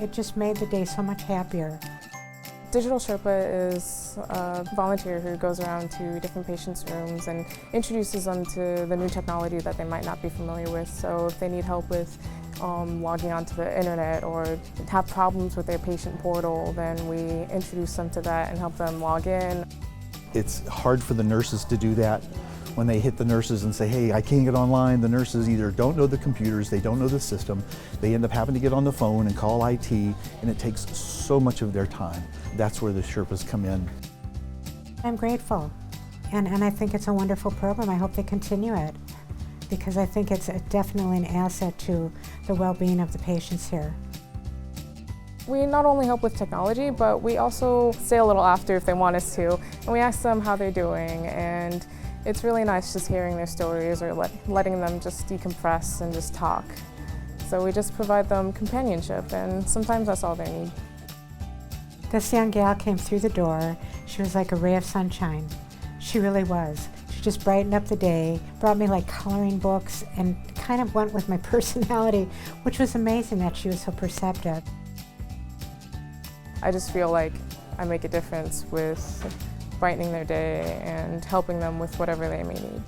It just made the day so much happier. Digital Sherpa is a volunteer who goes around to different patients' rooms and introduces them to the new technology that they might not be familiar with. So if they need help with logging onto the internet or have problems with their patient portal, then we introduce them to that and help them log in. It's hard for the nurses to do that. When they hit the nurses and say, hey, I can't get online, the nurses either don't know the computers, they don't know the system, they end up having to get on the phone and call IT, and it takes so much of their time. That's where the Sherpas come in. I'm grateful, and I think it's a wonderful program. I hope they continue it, because I think it's definitely an asset to the well-being of the patients here. We not only help with technology, but we also stay a little after if they want us to, and we ask them how they're doing, and it's really nice just hearing their stories or letting them just decompress and just talk. So we just provide them companionship, and sometimes that's all they need. This young gal came through the door. She was like a ray of sunshine. She really was. She just brightened up the day, brought me like coloring books, and kind of went with my personality, which was amazing that she was so perceptive. I just feel like I make a difference with brightening their day and helping them with whatever they may need.